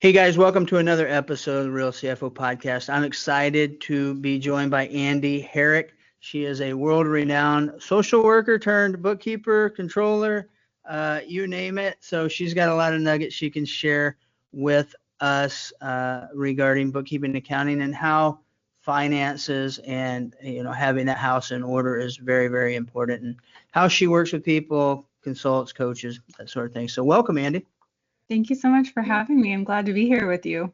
Hey guys, welcome to another episode of the Real CFO podcast. I'm excited to be joined by Andie Herrick. She is a world-renowned social worker turned bookkeeper, controller, you name it. So she's got a lot of nuggets she can share with us regarding bookkeeping and accounting and how finances and having that house in order is very, very important, and how she works with people, consults, coaches, that sort of thing. So welcome, Andie. Thank you so much for having me. I'm glad to be here with you.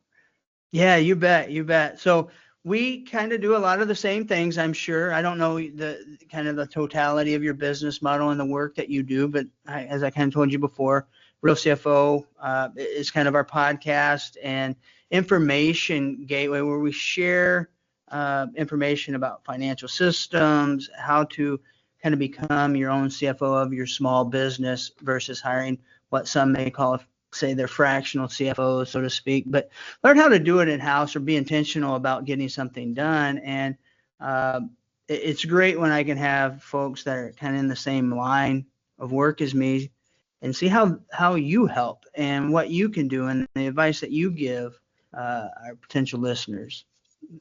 Yeah, you bet, you bet. So we kind of do a lot of the same things, I'm sure. I don't know the kind of the totality of your business model and the work that you do, but as I kind of told you before, Real CFO is kind of our podcast and information gateway where we share information about financial systems, how to kind of become your own CFO of your small business versus hiring what some may call, say, their fractional CFO, so to speak, but learn how to do it in-house or be intentional about getting something done. And it's great when I can have folks that are kind of in the same line of work as me and see how you help and what you can do and the advice that you give our potential listeners.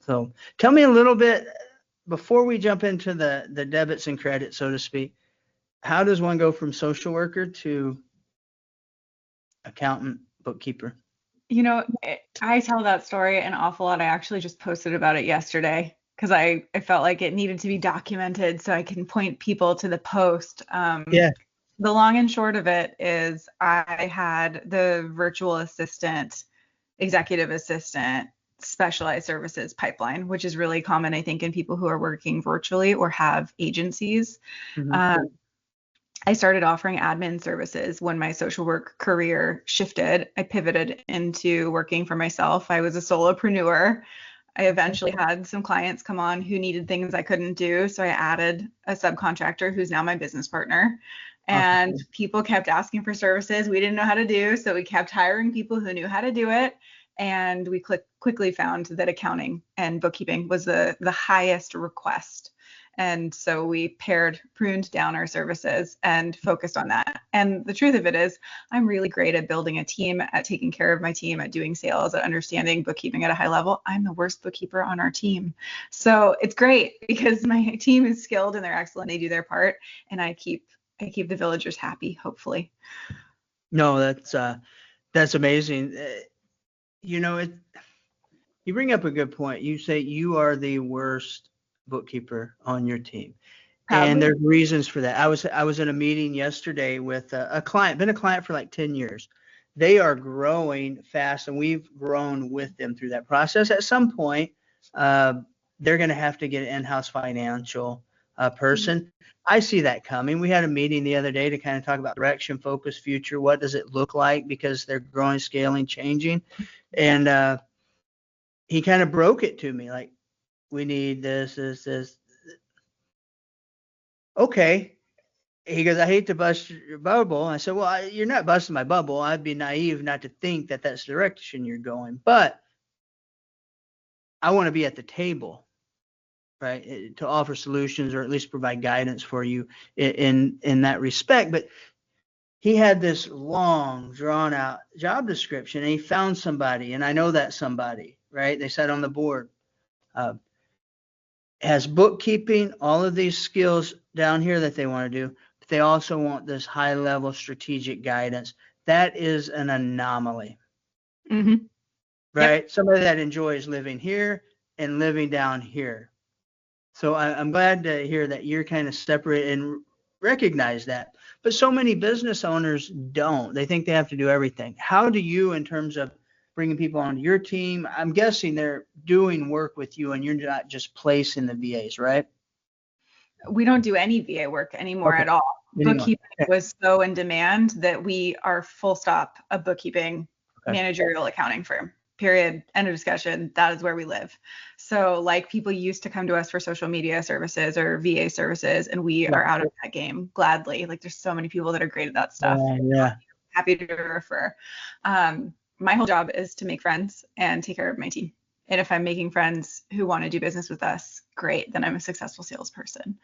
So tell me a little bit, before we jump into the debits and credits, so to speak, how does one go from social worker to accountant, bookkeeper? I tell that story an awful lot. I actually just posted about it yesterday because I felt like it needed to be documented so I can point people to the post. Yeah. The long and short of it is I had the virtual assistant, executive assistant, specialized services pipeline, which is really common, I think, in people who are working virtually or have agencies. Mm-hmm. I started offering admin services when my social work career shifted. I pivoted into working for myself. I was a solopreneur. I eventually had some clients come on who needed things I couldn't do. So I added a subcontractor who's now my business partner. And Awesome. people kept asking for services we didn't know how to do. So we kept hiring people who knew how to do it. And we quickly found that accounting and bookkeeping was the highest request. And so we pruned down our services and focused on that. And the truth of it is, I'm really great at building a team, at taking care of my team, at doing sales, at understanding bookkeeping at a high level. I'm the worst bookkeeper on our team. So it's great because my team is skilled and they're excellent. They do their part, and I keep the villagers happy, hopefully. No, that's amazing. You bring up a good point. You say you are the worst bookkeeper on your team, and Proudly. there's reasons for that. I was in a meeting yesterday with a client, been a client for like 10 years. They are growing fast, and we've grown with them through that process. At some point, they're going to have to get an in-house financial person. I see that coming. We had a meeting the other day to kind of talk about direction, focus, future. What does it look like? Because they're growing, scaling, changing. And he kind of broke it to me like, we need this. Okay. He goes, I hate to bust your bubble. I said, well, you're not busting my bubble. I'd be naive not to think that that's the direction you're going. But I want to be at the table, right, to offer solutions or at least provide guidance for you in that respect. But he had this long, drawn out job description, and he found somebody, and I know that somebody, right? They sat on the board. Has bookkeeping, all of these skills down here that they want to do, but they also want this high level strategic guidance. That is an anomaly, Mm-hmm. right? Yep. Somebody that enjoys living here and living down here. So I'm glad to hear that you're kind of separate and recognize that. But so many business owners don't. They think they have to do everything. How do you, in terms of bringing people onto your team, I'm guessing they're doing work with you and you're not just placing the VAs, right? We don't do any VA work anymore Okay. at all. Anymore. Bookkeeping was so in demand that we are full stop a bookkeeping Okay. managerial accounting firm. Period. End of discussion. That is where we live. So like people used to come to us for social media services or VA services, and we are out of that game gladly. Like there's so many people that are great at that stuff. Yeah. Happy to refer. My whole job is to make friends and take care of my team. And if I'm making friends who want to do business with us, great, then I'm a successful salesperson.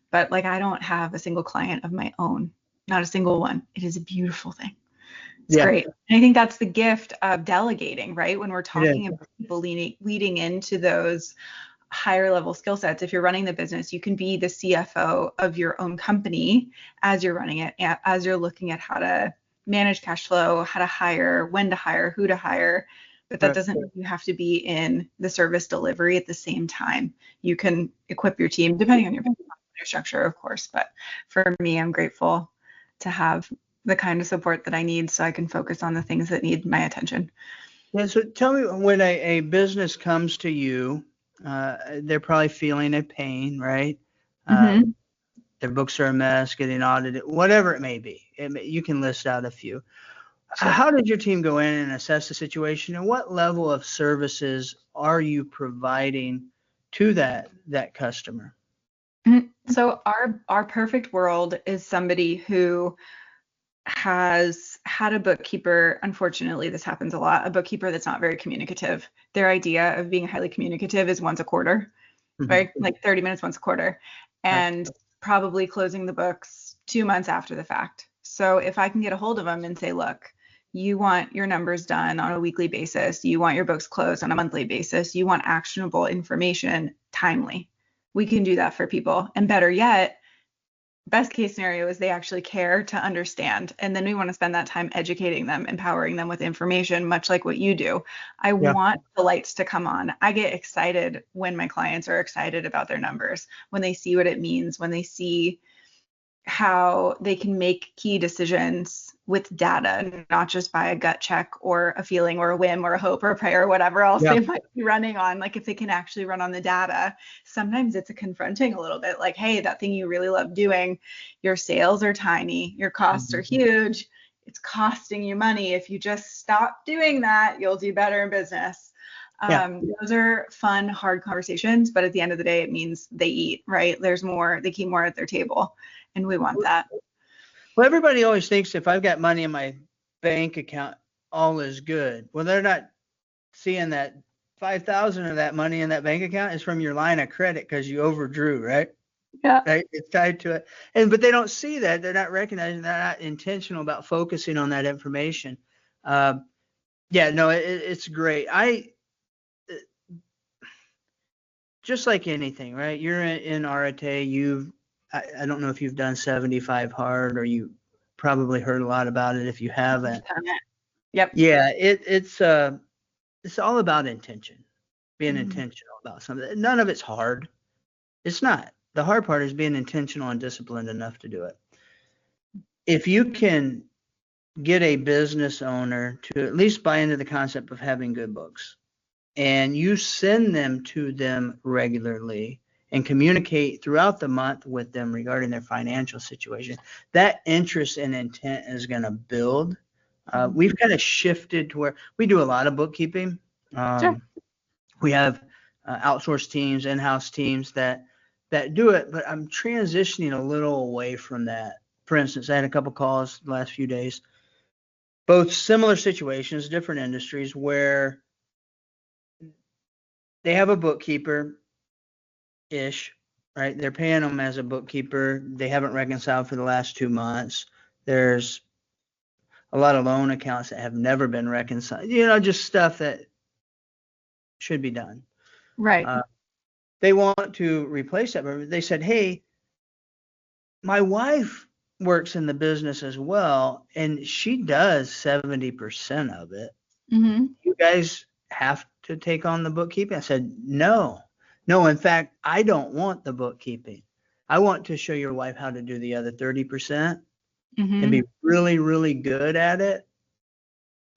But like I don't have a single client of my own, not a single one. It is a beautiful thing. It's Yeah, great. And I think that's the gift of delegating, right? When we're it is. talking about people leading into those higher level skill sets. If you're running the business, you can be the CFO of your own company as you're running it, as you're looking at how to manage cash flow, how to hire, when to hire, who to hire. But that Right. doesn't mean you have to be in the service delivery at the same time. You can equip your team depending on your structure, of course. But for me, I'm grateful to have the kind of support that I need so I can focus on the things that need my attention. Yeah, so tell me, when a business comes to you, they're probably feeling a pain, right? Uh, Mm-hmm. their books are a mess, getting audited, whatever it may be. You can list out a few. Sure. How did your team go in and assess the situation, and what level of services are you providing to that customer? So our perfect world is somebody who has had a bookkeeper. Unfortunately, this happens a lot. A bookkeeper that's not very communicative. Their idea of being highly communicative is once a quarter, Mhm. right? Like 30 minutes once a quarter, Right. and probably closing the books 2 months after the fact. So if I can get a hold of them and say, look, you want your numbers done on a weekly basis, you want your books closed on a monthly basis, you want actionable information timely, we can do that for people. And better yet, best case scenario is they actually care to understand. And then we want to spend that time educating them, empowering them with information, much like what you do. I Yeah. want the lights to come on. I get excited when my clients are excited about their numbers, when they see what it means, when they see how they can make key decisions with data, not just by a gut check or a feeling or a whim or a hope or a prayer or whatever else Yeah. they might be running on. Like if they can actually run on the data, sometimes it's a confronting a little bit like, hey, that thing you really love doing, your sales are tiny, your costs are Mhm. huge, it's costing you money. If you just stop doing that, you'll do better in business. Yeah. Those are fun, hard conversations, but at the end of the day, it means they eat, right? There's more, they keep more at their table, and we want that. Well, everybody always thinks if I've got money in my bank account, all is good. Well, they're not seeing that 5,000 of that money in that bank account is from your line of credit because you overdrew, right? Yeah. Right? It's tied to it. But they don't see that. They're not recognizing, they're not intentional about focusing on that information. Um, yeah, no, it's great. Just like anything, right? You're in Arate, I don't know if you've done 75 hard, or you probably heard a lot about it if you haven't. Yep. Yeah, it's all about intention, being Mhm. intentional about something. None of it's hard. It's not. The hard part is being intentional and disciplined enough to do it. If you can get a business owner to at least buy into the concept of having good books, and you send them to them regularly and communicate throughout the month with them regarding their financial situation, that interest and intent is going to build. We've kind of shifted to where we do a lot of bookkeeping. Sure. We have outsourced teams, in-house teams that do it, but I'm transitioning a little away from that. For instance, I had a couple calls the last few days, both similar situations, different industries, where they have a bookkeeper ish, right? They're paying them as a bookkeeper. They haven't reconciled for the last 2 months. There's a lot of loan accounts that have never been reconciled, just stuff that should be done. Right. Uh, they want to replace that, but they said, hey, my wife works in the business as well, and she does 70% of it. Mm-hmm. You guys have to take on the bookkeeping? I said, no. No, in fact, I don't want the bookkeeping. I want to show your wife how to do the other 30% and Mm-hmm. be really, really good at it,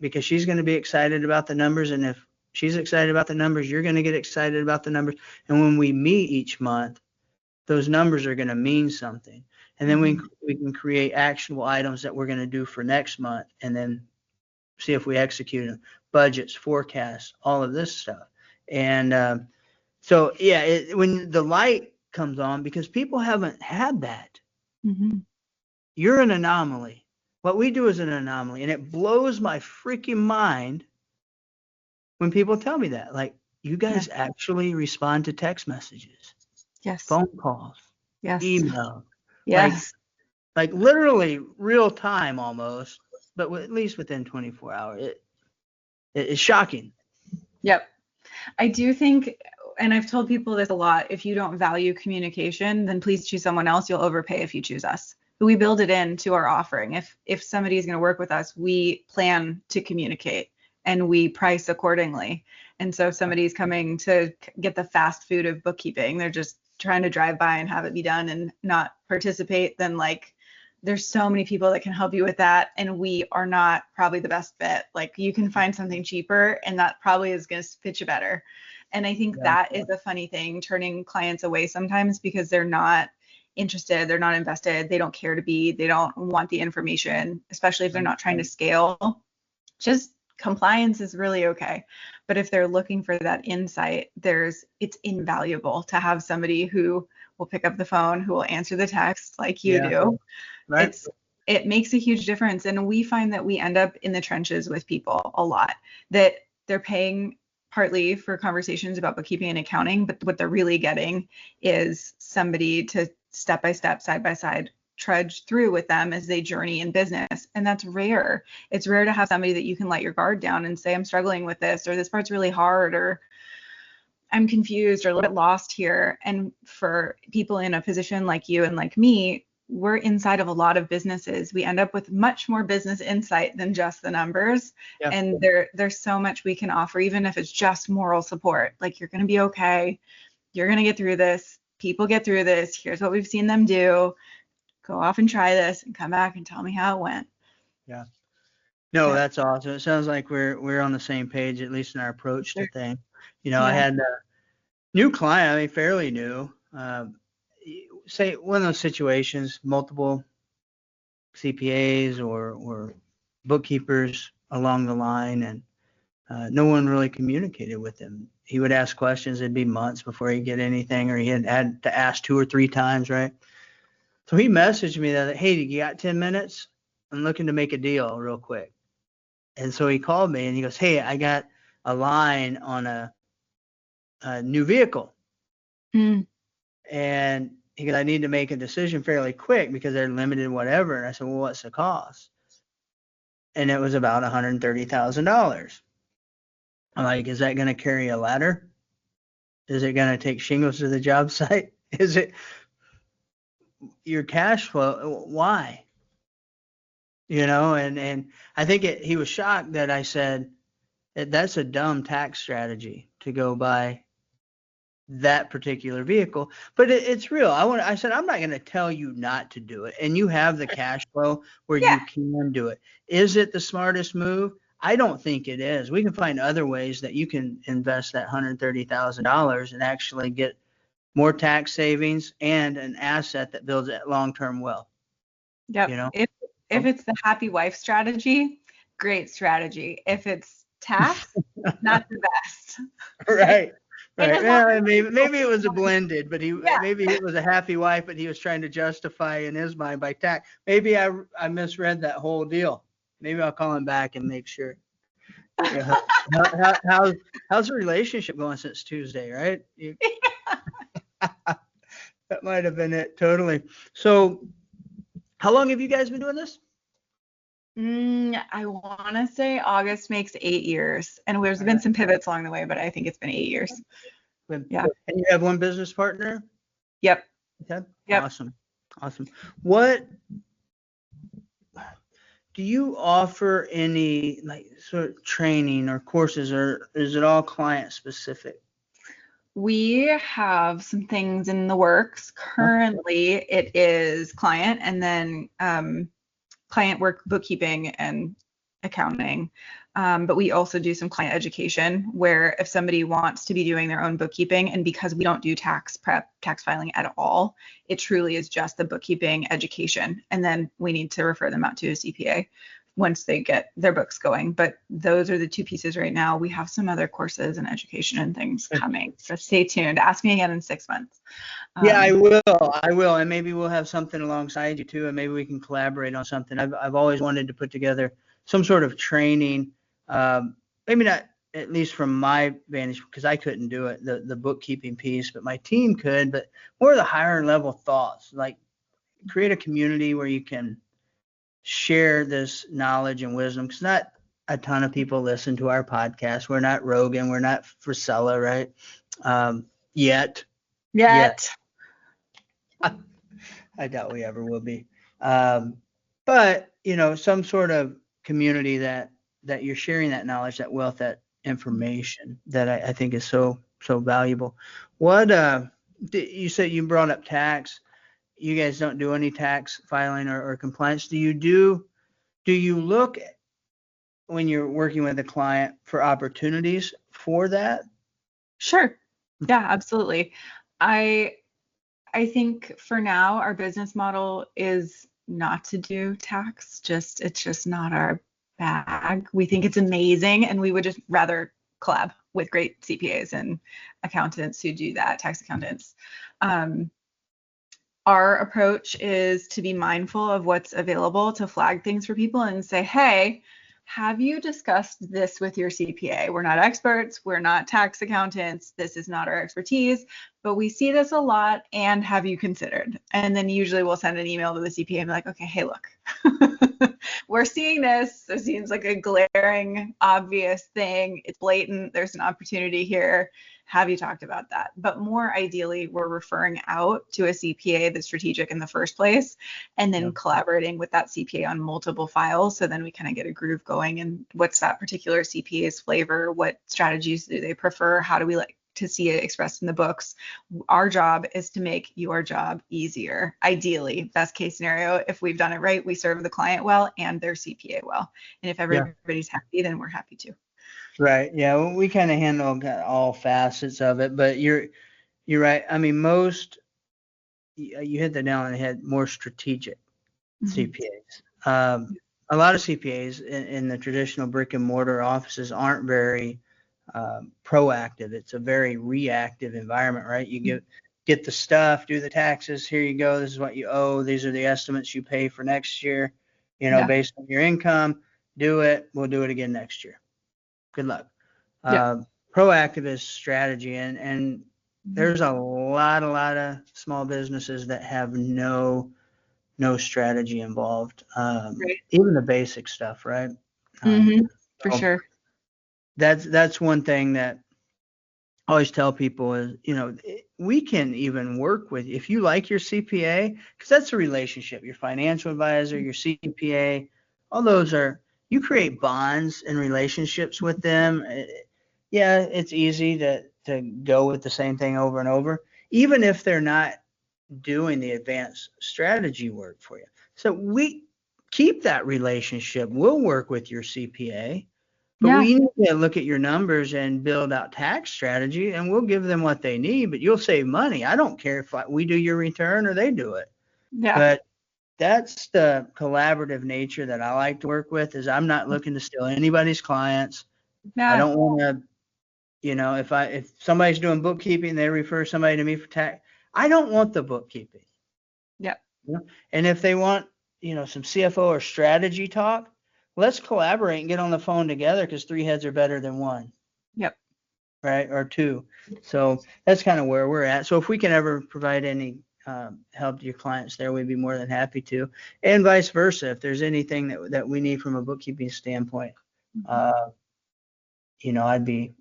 because she's going to be excited about the numbers. And if she's excited about the numbers, you're going to get excited about the numbers. And when we meet each month, those numbers are going to mean something. And then we can create actionable items that we're going to do for next month, and then see if we execute them. Budgets, forecasts, all of this stuff. And so, yeah, when the light comes on, because people haven't had that, Mm-hmm. you're an anomaly. What we do is an anomaly. And it blows my freaking mind when people tell me that. Like, you Yeah. guys actually respond to text messages, Yes. phone calls, Yes. email, like Yes. like literally real time almost, but at least within 24 hours. It's shocking. Yep. I do think, and I've told people this a lot, if you don't value communication, then please choose someone else. You'll overpay if you choose us. But we build it into our offering. If somebody is going to work with us, we plan to communicate and we price accordingly. And so if somebody's coming to get the fast food of bookkeeping, they're just trying to drive by and have it be done and not participate, then like there's so many people that can help you with that. And we are not probably the best fit. Like you can find something cheaper and that probably is going to fit you better. And I think that is a funny thing, turning clients away sometimes because they're not interested, they're not invested, they don't care to be, they don't want the information, especially if they're not trying to scale. Just compliance is really okay. But if they're looking for that insight, it's invaluable to have somebody who will pick up the phone, who will answer the text like you do. Right. It makes a huge difference. And we find that we end up in the trenches with people a lot, that they're paying partly for conversations about bookkeeping and accounting, but what they're really getting is somebody to step by step, side by side, trudge through with them as they journey in business. And that's rare. It's rare to have somebody that you can let your guard down and say, I'm struggling with this, or this part's really hard, or I'm confused, or a little bit lost here. And for people in a position like you and like me, we're inside of a lot of businesses. We end up with much more business insight than just the numbers. Yeah. And there's so much we can offer, even if it's just moral support. Like, you're going to be okay. You're going to get through this. People get through this. Here's what we've seen them do. Go off and try this and come back and tell me how it went. Yeah. No, that's awesome. It sounds like we're on the same page, at least in our approach to things. You know, I had a new client, I mean, fairly new, say one of those situations, multiple CPAs or bookkeepers along the line, and no one really communicated with him. He would ask questions. It'd be months before he'd get anything, or he had to ask 2 or 3 times, right? So he messaged me that, hey, you got 10 minutes? I'm looking to make a deal real quick. And so he called me and he goes, hey, I got a line on a new vehicle. And he goes, I need to make a decision fairly quick because they're limited, whatever. And I said, well, what's the cost? And it was about $130,000. I'm like, is that going to carry a ladder? Is it going to take shingles to the job site? Is it your cash flow? Why? You know, and I think he was shocked that I said that's a dumb tax strategy to go buy that particular vehicle, but it's real. I said, I'm not going to tell you not to do it. And you have the cash flow where you can do it. Is it the smartest move? I don't think it is. We can find other ways that you can invest that $130,000 and actually get more tax savings and an asset that builds that long-term wealth. Yep. You know, if it's the happy wife strategy, great strategy. If it's tax, not the best. Right. Right. Yeah, maybe it was a blended, but maybe it was a happy wife, but he was trying to justify in his mind by tax. Maybe I misread that whole deal. Maybe I'll call him back and make sure. Yeah. How's the relationship going since Tuesday, right? That might have been it. Totally. So how long have you guys been doing this? I want to say August makes 8 years, and there's been some pivots along the way, but I think it's been 8 years. Yeah. And you have one business partner? Yep. Okay. Yep. Awesome. What do you offer, any like sort of training or courses, or is it all client specific? We have some things in the works. Currently, it is client, and then client work, bookkeeping and accounting. But we also do some client education, where if somebody wants to be doing their own bookkeeping, and because we don't do tax prep, tax filing at all, it truly is just the bookkeeping education. And then we need to refer them out to a CPA once they get their books going. But those are the 2 pieces right now. We have some other courses and education and things coming. So stay tuned. Ask me again in 6 months. Yeah, I will. And maybe we'll have something alongside you too, and maybe we can collaborate on something. I've always wanted to put together some sort of training, maybe not at least from my vantage, because I couldn't do it, the bookkeeping piece, but my team could, but more of the higher level thoughts, like create a community where you can share this knowledge and wisdom, because not a ton of people listen to our podcast. We're not Rogan, we're not Frisella, right? Yet. I doubt we ever will be. But some sort of community that you're sharing that knowledge, that wealth, that information that I think is so valuable. What you said you brought up tax. You guys don't do any tax filing or compliance. Do you look when you're working with a client for opportunities for that? Sure. Yeah, absolutely. I think for now our business model is not to do tax. It's just not our bag. We think it's amazing and we would just rather collab with great CPAs and accountants who do that, tax accountants. Our approach is to be mindful of what's available, to flag things for people and say, hey, have you discussed this with your CPA? We're not experts. We're not tax accountants. This is not our expertise, but we see this a lot. And have you considered? And then usually we'll send an email to the CPA and be like, okay, hey, look, we're seeing this. It seems like a glaring, obvious thing. It's blatant. There's an opportunity here. Have you talked about that? But more ideally, we're referring out to a CPA that's strategic in the first place, and then collaborating with that CPA on multiple files. So then we kind of get a groove going. And what's that particular CPA's flavor? What strategies do they prefer? How do we like to see it expressed in the books? Our job is to make your job easier. Ideally, best case scenario, if we've done it right, we serve the client well and their CPA well. And if everybody's happy, then we're happy too. Right. Yeah. We kind of handle all facets of it, but you're right. I mean, you hit the nail on the head. More strategic CPAs. A lot of CPAs in the traditional brick and mortar offices aren't very proactive. It's a very reactive environment, right? You get the stuff, do the taxes. Here you go. This is what you owe. These are the estimates you pay for next year. Based on your income. Do it. We'll do it again next year. Good luck. Proactive is strategy, and there's a lot of small businesses that have no strategy involved. Even the basic stuff, right? For sure. That's one thing that I always tell people is, we can even work with, if you like your CPA, because that's a relationship, your financial advisor, your CPA, all those you create bonds and relationships with them. Yeah, it's easy to go with the same thing over and over, even if they're not doing the advanced strategy work for you. So we keep that relationship. We'll work with your CPA, but we need to look at your numbers and build out tax strategy, and we'll give them what they need, but you'll save money. I don't care if we do your return or they do it. Yeah. But that's the collaborative nature that I like to work with, is I'm not looking to steal anybody's clients. I don't want to, if somebody's doing bookkeeping, they refer somebody to me for tax. I don't want the bookkeeping. Yeah. And if they want, some CFO or strategy talk, let's collaborate and get on the phone together, because 3 heads are better than 1. Yep. Right. Or 2. So that's kind of where we're at. So if we can ever provide any help to your clients there, we'd be more than happy to, and vice versa. If there's anything that we need from a bookkeeping standpoint, I'd be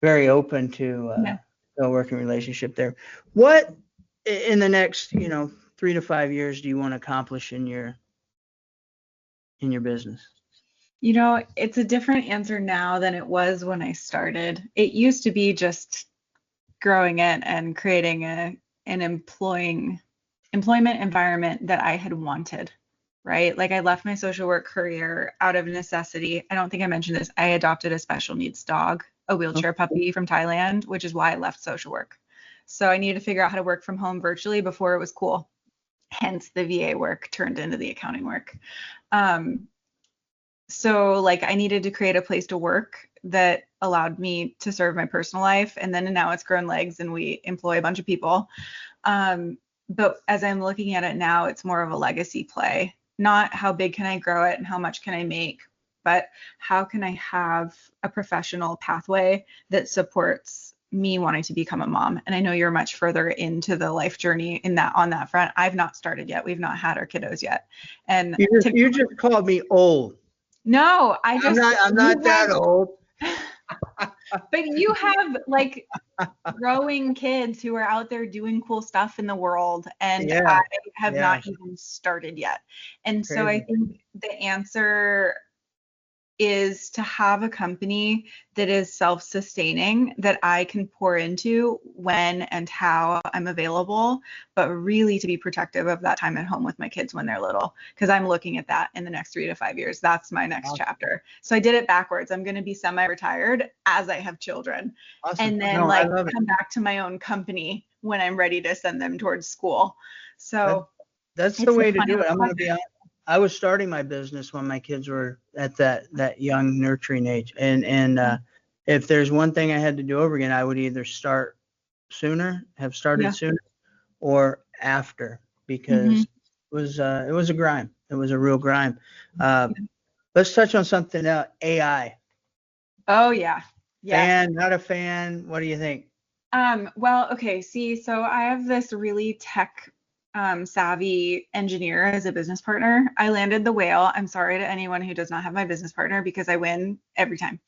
very open to a working relationship there. What in the next 3 to 5 years do you want to accomplish in your business? It's a different answer now than it was when I started. It used to be just growing it and creating an employment environment that I had wanted, right? Like I left my social work career out of necessity. I don't think I mentioned this. I adopted a special needs dog, a wheelchair puppy from Thailand, which is why I left social work. So I needed to figure out how to work from home virtually before it was cool. Hence the VA work turned into the accounting work. So like I needed to create a place to work that allowed me to serve my personal life. And then now it's grown legs and we employ a bunch of people. But as I'm looking at it now, it's more of a legacy play, not how big can I grow it and how much can I make, but how can I have a professional pathway that supports me wanting to become a mom. And I know you're much further into the life journey on that front. I've not started yet. We've not had our kiddos yet. And You just called me old. no, I'm not that old. But you have like growing kids who are out there doing cool stuff in the world, and Yeah. I have Yeah. not even started yet. And so I Crazy. think the answer is to have a company that is self-sustaining, that I can pour into when and how I'm available, but really to be protective of that time at home with my kids when they're little, because I'm looking at that in the next 3 to 5 years. That's my next Awesome. chapter. So I did it backwards. I'm going to be semi-retired as I have children, Awesome. and then No, I like love it. come back to my own company when I'm ready to send them towards school. So That's the it's way a to funny do it. I'm going to process. be honest. I was starting my business when my kids were at that young nurturing age, and if there's one thing I had to do over again, I would either have started Yeah. sooner, or after, because Mhm. it was a grind. It was a real grind. Let's touch on something else. AI. Oh yeah. Yes. Fan, not a fan. What do you think? Well, okay, see, so I have this really tech savvy engineer as a business partner. I landed the whale. I'm sorry to anyone who does not have my business partner because I win every time.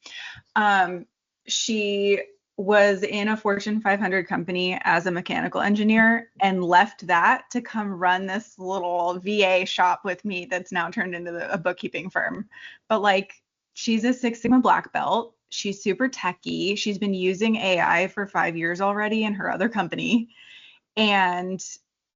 She was in a Fortune 500 company as a mechanical engineer and left that to come run this little VA shop with me that's now turned into a bookkeeping firm. But like, she's a Six Sigma black belt. She's super techy. She's been using AI for 5 years already in her other company. And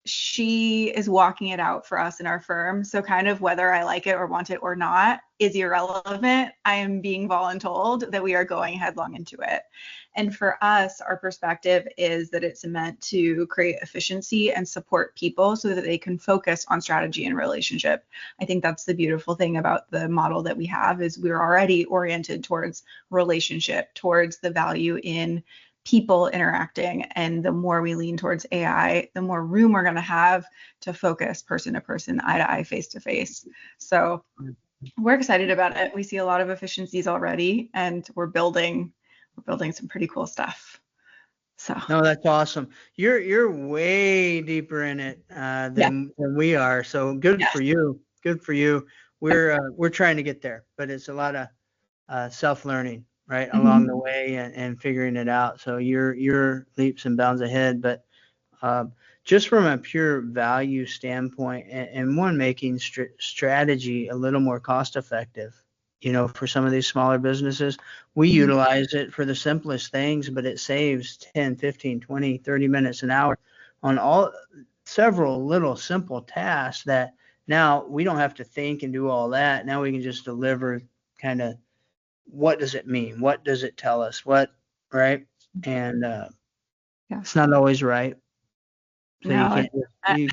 she is walking it out for us in our firm. So kind of whether I like it or want it or not is irrelevant. I am being voluntold that we are going headlong into it. And for us, our perspective is that it's meant to create efficiency and support people so that they can focus on strategy and relationship. I think that's the beautiful thing about the model that we have is we're already oriented towards relationship, towards the value in people interacting. And the more we lean towards AI, the more room we're going to have to focus person to person, eye to eye, face to face. So we're excited about it. We see a lot of efficiencies already, and we're building some pretty cool stuff. So No, that's awesome. You're way deeper in it yeah, than we are. So good yes. for you. Good for you. We're trying to get there, but it's a lot of self-learning, right, along the Mhm. way, and figuring it out. So you're leaps and bounds ahead. But just from a pure value standpoint, and one making strategy a little more cost effective, for some of these smaller businesses, we Mhm. utilize it for the simplest things, but it saves 10, 15, 20, 30 minutes, an hour on several little simple tasks that now we don't have to think and do all that. Now we can just deliver kind of, what does it mean? What does it tell us? Right? And Yeah. it's not always right. So No, you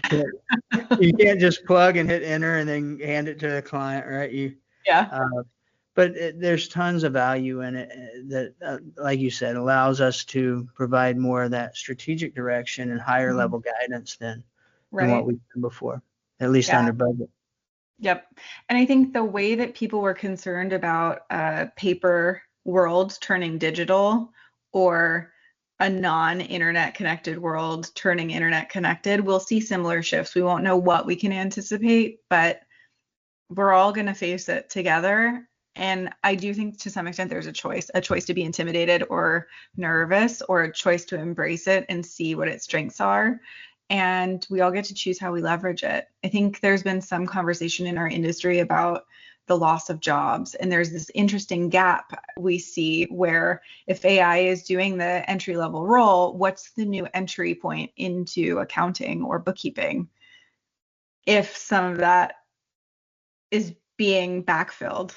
can't just plug and hit enter and then hand it to the client, right? yeah. Uh, but there's tons of value in it that, like you said, allows us to provide more of that strategic direction and higher Mhm. level guidance than what Right. we've done before, at least Yeah. under budget. Yep. And I think the way that people were concerned about paper world turning digital, or a non-internet connected world turning internet connected, we'll see similar shifts. We won't know what we can anticipate, but we're all going to face it together. And I do think to some extent there's a choice to be intimidated or nervous, or a choice to embrace it and see what its strengths are. And we all get to choose how we leverage it. I think there's been some conversation in our industry about the loss of jobs. And there's this interesting gap we see where if AI is doing the entry level role, what's the new entry point into accounting or bookkeeping if some of that is being backfilled?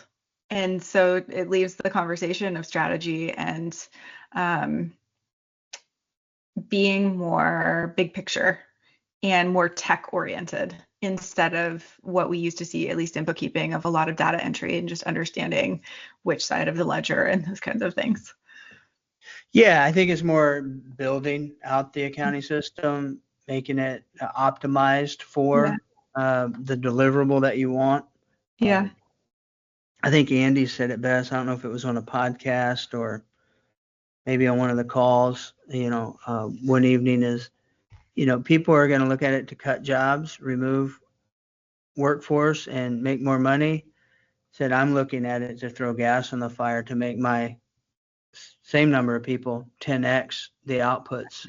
And so it leaves the conversation of strategy and um, being more big picture and more tech oriented instead of what we used to see, at least in bookkeeping, of a lot of data entry and just understanding which side of the ledger and those kinds of things. Yeah, I think it's more building out the accounting system, making it optimized Yeah. for the deliverable that you want. Yeah. I think Andie said it best. I don't know if it was on a podcast or maybe on one of the calls, one evening is, people are going to look at it to cut jobs, remove workforce, and make more money. Said I'm looking at it to throw gas on the fire to make my same number of people 10x the outputs,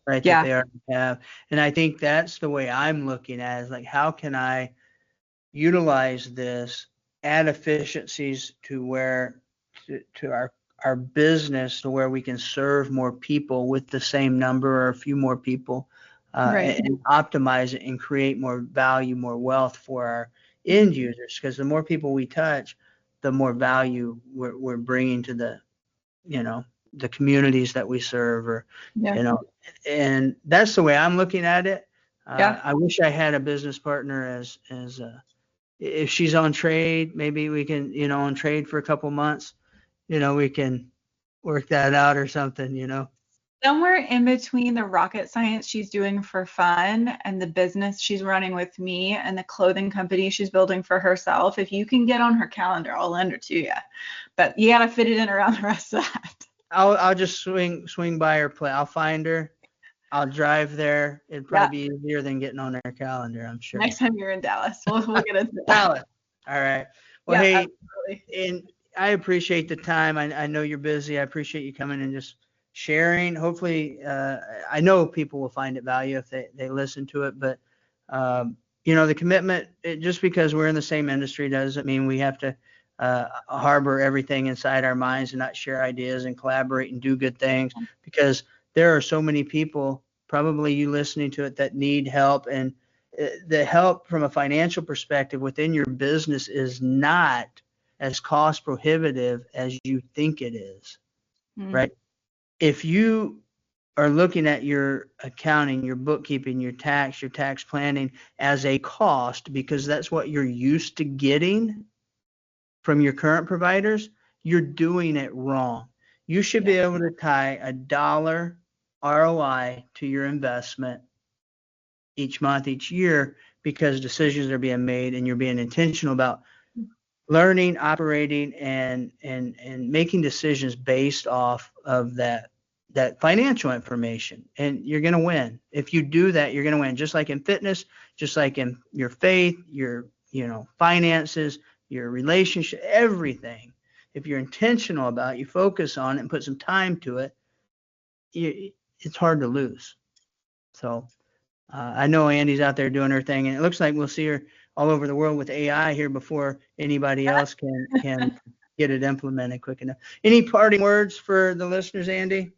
right, that Yeah. they already have. And I think that's the way I'm looking at it, is like, how can I utilize this, add efficiencies to where to our business, to where we can serve more people with the same number or a few more people, Right. and optimize it and create more value, more wealth for our end users. Because the more people we touch, the more value we're bringing to the communities that we serve, or Yeah. and that's the way I'm looking at it. Yeah. I wish I had a business partner as if she's on trade, maybe we can, on trade for a couple months, we can work that out or something. Somewhere in between the rocket science she's doing for fun and the business she's running with me and the clothing company she's building for herself, if you can get on her calendar, I'll lend her to you. But you got to fit it in around the rest of that. I'll just swing by her place. I'll find her. I'll drive there. It'd probably be easier than getting on her calendar, I'm sure. Next time you're in Dallas, we'll get into that. Dallas. All right. Well, Yeah, hey, absolutely. and I appreciate the time. I know you're busy. I appreciate you coming and just sharing. Hopefully, I know people will find it value if they listen to it. But the commitment, just because we're in the same industry doesn't mean we have to harbor everything inside our minds and not share ideas and collaborate and do good things, because there are so many people, probably you listening to it, that need help. And the help from a financial perspective within your business is not as cost prohibitive as you think it is, right? If you are looking at your accounting, your bookkeeping, your tax planning as a cost because that's what you're used to getting from your current providers, you're doing it wrong. You should be able to tie $1 ROI to your investment each month, each year, because decisions are being made and you're being intentional about learning, operating, and making decisions based off of that financial information. And you're going to win. If you do that, you're going to win. Just like in fitness, just like in your faith, your finances, your relationship, everything. If you're intentional about it, you focus on it and put some time to it, it's hard to lose. So I know Andie's out there doing her thing, and it looks like we'll see her all over the world with AI here before anybody else can get it implemented quick enough. Any parting words for the listeners, Andie?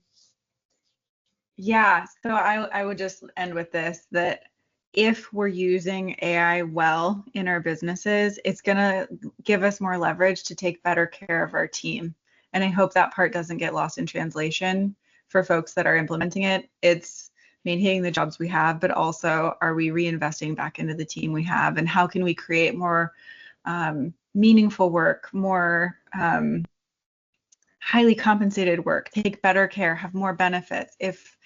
Yeah, so I would just end with this, that if we're using AI well in our businesses, it's going to give us more leverage to take better care of our team. And I hope that part doesn't get lost in translation for folks that are implementing it. It's maintaining the jobs we have, but also, are we reinvesting back into the team we have? And how can we create more meaningful work, more highly compensated work, take better care, have more benefits? If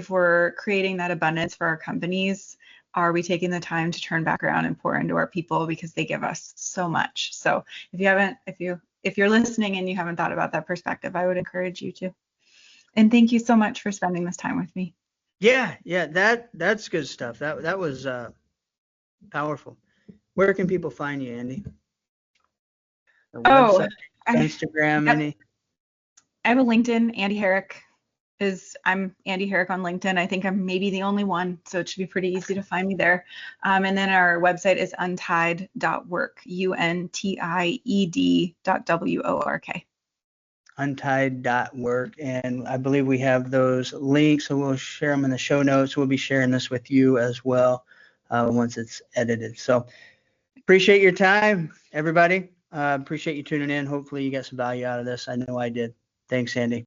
we're creating that abundance for our companies, are we taking the time to turn back around and pour into our people, because they give us so much? So if you're listening and you haven't thought about that perspective, I would encourage you to. And thank you so much for spending this time with me. Yeah, that's good stuff. That was powerful. Where can people find you, Andie? Oh, Instagram, any? I have a LinkedIn. Andie Herrick I'm Andie Herrick on LinkedIn. I think I'm maybe the only one, so it should be pretty easy to find me there. And then our website is untied.work, untied.work. Untied.work, and I believe we have those links, so we'll share them in the show notes. We'll be sharing this with you as well once it's edited. So appreciate your time, everybody. Appreciate you tuning in. Hopefully you got some value out of this. I know I did. Thanks, Andie.